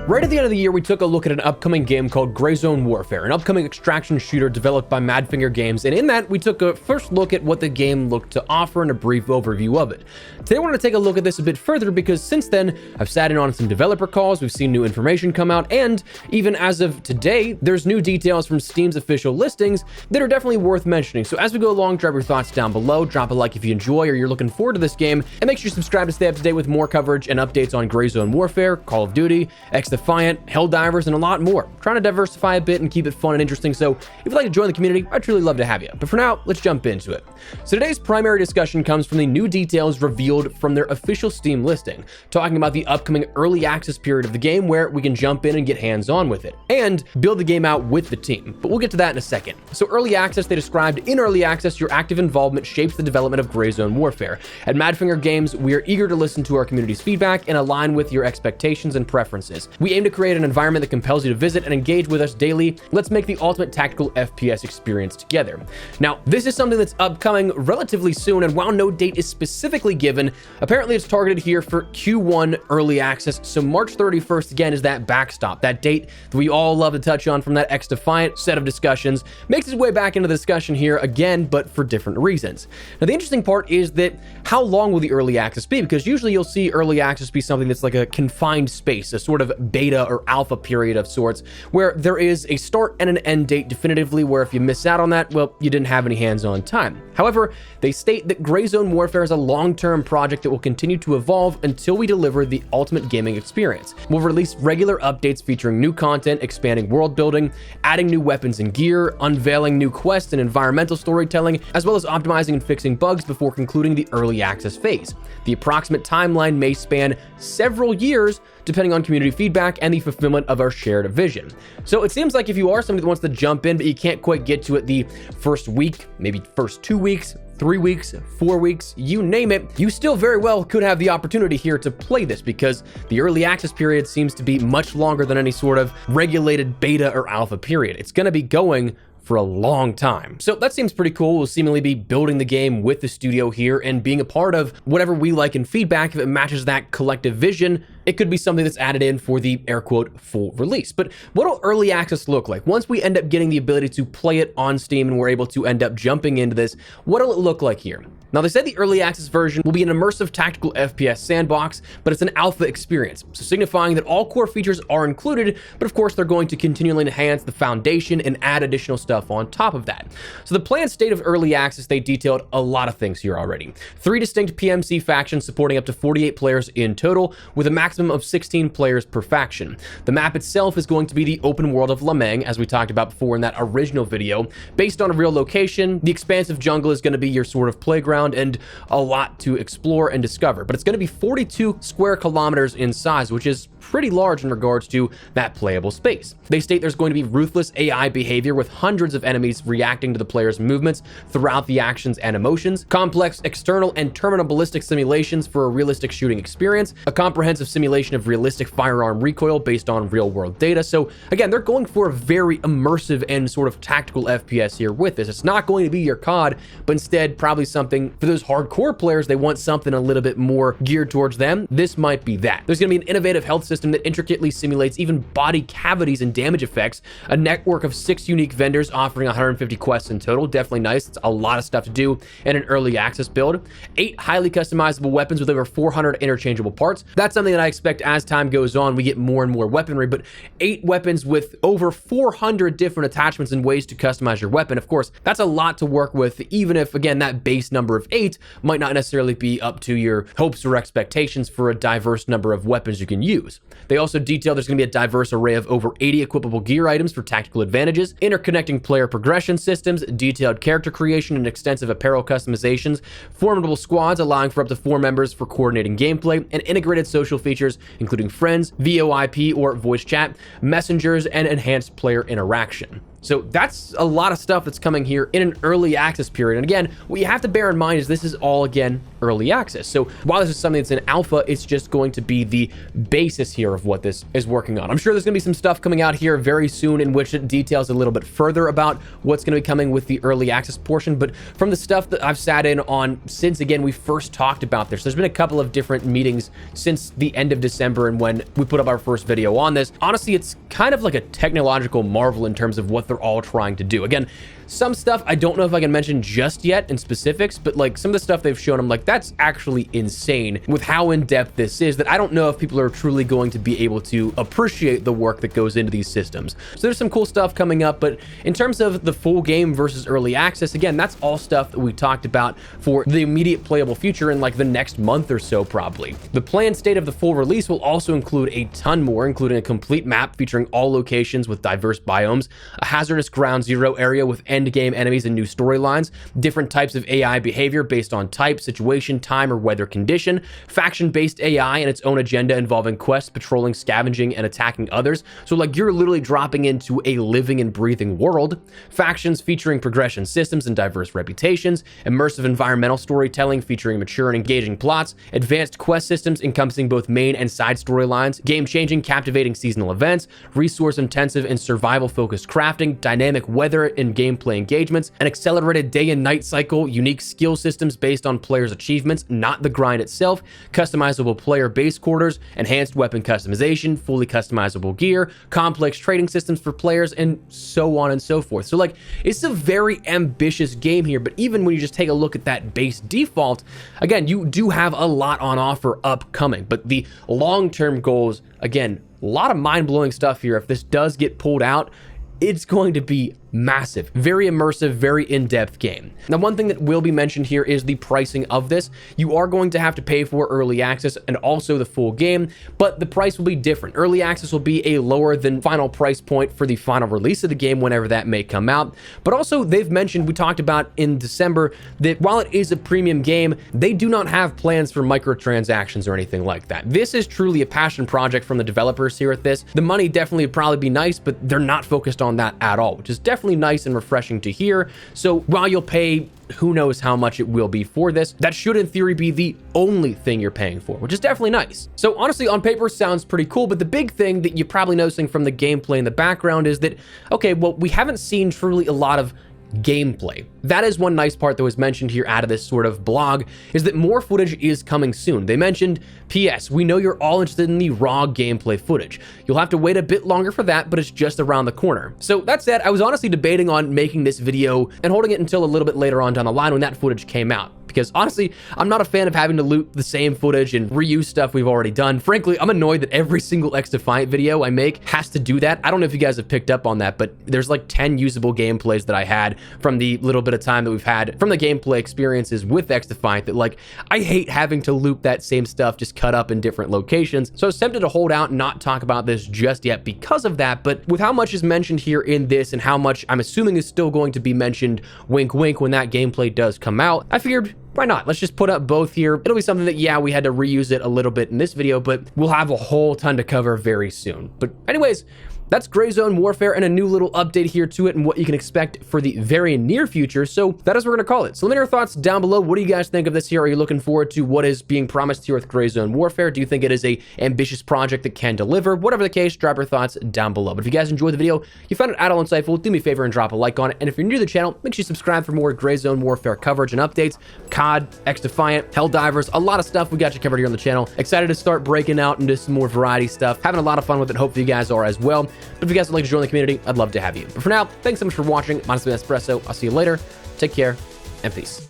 Right at the end of the year, we took a look at an upcoming game called Grayzone Warfare, an upcoming extraction shooter developed by Madfinger Games, and in that, we took a first look at what the game looked to offer and a brief overview of it. Today, I want to take a look at this a bit further because since then, I've sat in on some developer calls, we've seen new information come out, and even as of today, there's new details from Steam's official listings that are definitely worth mentioning. So as we go along, drop your thoughts down below, drop a like if you enjoy or you're looking forward to this game, and make sure you subscribe to stay up to date with more coverage and updates on Grayzone Warfare, Call of Duty, XDefiant, Helldivers, and a lot more. I'm trying to diversify a bit and keep it fun and interesting, so if you'd like to join the community, I'd truly love to have you. But for now, let's jump into it. So today's primary discussion comes from the new details revealed from their official Steam listing, talking about the upcoming early access period of the game where we can jump in and get hands-on with it, and build the game out with the team. But we'll get to that in a second. So early access, they described in early access, your active involvement shapes the development of Grayzone Warfare. At Madfinger Games, we are eager to listen to our community's feedback and align with your expectations and preferences. We aim to create an environment that compels you to visit and engage with us daily. Let's make the ultimate tactical FPS experience together. Now, this is something that's upcoming relatively soon, and while no date is specifically given, apparently it's targeted here for Q1 early access. So March 31st, again, is that backstop, that date that we all love to touch on from that XDefiant set of discussions, makes its way back into the discussion here again, but for different reasons. Now, the interesting part is that how long will the early access be? Because usually you'll see early access be something that's like a confined space, a sort of beta or alpha period of sorts, where there is a start and an end date definitively, where if you miss out on that, well, you didn't have any hands-on time. However, they state that Grayzone Warfare is a long-term project that will continue to evolve until we deliver the ultimate gaming experience. We'll release regular updates featuring new content, expanding world building, adding new weapons and gear, unveiling new quests and environmental storytelling, as well as optimizing and fixing bugs before concluding the early access phase. The approximate timeline may span several years, depending on community feedback and the fulfillment of our shared vision. So it seems like if you are somebody that wants to jump in, but you can't quite get to it the first week, maybe first 2 weeks, 3 weeks, 4 weeks, you name it, you still very well could have the opportunity here to play this, because the early access period seems to be much longer than any sort of regulated beta or alpha period. It's going to be going for a long time. So that seems pretty cool. We'll seemingly be building the game with the studio here and being a part of whatever we like and feedback. If it matches that collective vision, it could be something that's added in for the air quote full release. But what'll early access look like? Once we end up getting the ability to play it on Steam and we're able to end up jumping into this, what'll it look like here? Now, they said the early access version will be an immersive tactical FPS sandbox, but it's an alpha experience, so signifying that all core features are included, but of course they're going to continually enhance the foundation and add additional stuff on top of that. So the planned state of early access, they detailed a lot of things here already. 3 distinct PMC factions supporting up to 48 players in total, with a maximum of 16 players per faction. The map itself is going to be the open world of Lameng, as we talked about before in that original video, based on a real location. The expansive jungle is going to be your sort of playground and a lot to explore and discover, but it's going to be 42 square kilometers in size, which is pretty large in regards to that playable space. They state there's going to be ruthless AI behavior with hundreds of enemies reacting to the player's movements throughout the actions and emotions, complex external and terminal ballistic simulations for a realistic shooting experience, a comprehensive simulation of realistic firearm recoil based on real-world data. So again, they're going for a very immersive and sort of tactical FPS here with this. It's not going to be your COD, but instead probably something for those hardcore players. They want something a little bit more geared towards them. This might be that. There's going to be an innovative health system that intricately simulates even body cavities and damage effects, a network of 6 unique vendors offering 150 quests in total. Definitely nice. It's a lot of stuff to do in an early access build. 8 highly customizable weapons with over 400 interchangeable parts. That's something that I expect as time goes on, we get more and more weaponry, but 8 weapons with over 400 different attachments and ways to customize your weapon. Of course, that's a lot to work with, even if, again, that base number of 8 might not necessarily be up to your hopes or expectations for a diverse number of weapons you can use. They also detail there's going to be a diverse array of over 80 equipable gear items for tactical advantages, interconnecting player progression systems, detailed character creation and extensive apparel customizations, formidable squads allowing for up to 4 members for coordinating gameplay, and integrated social features including friends, VoIP or voice chat, messengers, and enhanced player interaction. So that's a lot of stuff that's coming here in an early access period. And again, what you have to bear in mind is this is all, again, early access. So while this is something that's in alpha, it's just going to be the basis here of what this is working on. I'm sure there's going to be some stuff coming out here very soon in which it details a little bit further about what's going to be coming with the early access portion. But from the stuff that I've sat in on since, again, we first talked about this, there's been a couple of different meetings since the end of December and when we put up our first video on this. Honestly, it's kind of like a technological marvel in terms of what they're all trying to do. Again, some stuff I don't know if I can mention just yet in specifics, but like some of the stuff they've shown, I'm like, that's actually insane with how in-depth this is, that I don't know if people are truly going to be able to appreciate the work that goes into these systems. So there's some cool stuff coming up, but in terms of the full game versus early access, again, that's all stuff that we talked about for the immediate playable future in like the next month or so probably. The planned state of the full release will also include a ton more, including a complete map featuring all locations with diverse biomes, a hazardous ground zero area with end-game enemies and new storylines, different types of AI behavior based on type, situation, time, or weather condition, faction-based AI and its own agenda involving quests, patrolling, scavenging, and attacking others. So like you're literally dropping into a living and breathing world. Factions featuring progression systems and diverse reputations, immersive environmental storytelling featuring mature and engaging plots, advanced quest systems encompassing both main and side storylines, game-changing, captivating seasonal events, resource-intensive and survival-focused crafting, dynamic weather and gameplay engagements, an accelerated day and night cycle, unique skill systems based on players' achievements, not the grind itself, customizable player base quarters, enhanced weapon customization, fully customizable gear, complex trading systems for players, and so on and so forth. So like, it's a very ambitious game here, but even when you just take a look at that base default, again, you do have a lot on offer upcoming, but the long-term goals, again, a lot of mind-blowing stuff here. If this does get pulled out, it's going to be massive, very immersive, very in-depth game. Now, one thing that will be mentioned here is the pricing of this. You are going to have to pay for early access and also the full game, but the price will be different. Early access will be a lower than final price point for the final release of the game whenever that may come out. But also they've mentioned, we talked about in December, that while it is a premium game, they do not have plans for microtransactions or anything like that. This is truly a passion project from the developers here at this. The money definitely would probably be nice, but they're not focused on that at all, which is definitely nice and refreshing to hear. So while you'll pay who knows how much it will be for this, that should in theory be the only thing you're paying for, which is definitely nice. So honestly, on paper sounds pretty cool, but the big thing that you're probably noticing from the gameplay in the background is that, okay, well, we haven't seen truly a lot of gameplay. That is one nice part that was mentioned here out of this sort of blog, is that more footage is coming soon. They mentioned, P.S. we know you're all interested in the raw gameplay footage. You'll have to wait a bit longer for that, but it's just around the corner. So that said, I was honestly debating on making this video and holding it until a little bit later on down the line when that footage came out. Because honestly, I'm not a fan of having to loop the same footage and reuse stuff we've already done. Frankly, I'm annoyed that every single XDefiant video I make has to do that. I don't know if you guys have picked up on that, but there's like 10 usable gameplays that I had from the little bit of time that we've had from the gameplay experiences with XDefiant that, like, I hate having to loop that same stuff just cut up in different locations. So I was tempted to hold out and not talk about this just yet because of that, but with how much is mentioned here in this and how much I'm assuming is still going to be mentioned, wink wink, when that gameplay does come out, I figured, why not? Let's just put up both here. It'll be something that, yeah, we had to reuse it a little bit in this video, but we'll have a whole ton to cover very soon. But anyways, that's Grayzone Warfare and a new little update here to it and what you can expect for the very near future. So that is what we're going to call it. So let me know your thoughts down below. What do you guys think of this here? Are you looking forward to what is being promised here with Grayzone Warfare? Do you think it is a ambitious project that can deliver? Whatever the case, drop your thoughts down below. But if you guys enjoyed the video, you found it at all insightful, do me a favor and drop a like on it. And if you're new to the channel, make sure you subscribe for more Grayzone Warfare coverage and updates. COD, XDefiant, Helldivers, a lot of stuff we got you covered here on the channel. Excited to start breaking out into some more variety stuff. Having a lot of fun with it. Hopefully you guys are as well. But if you guys would like to join the community, I'd love to have you. But for now, thanks so much for watching. My name is Espresso. I'll see you later. Take care and peace.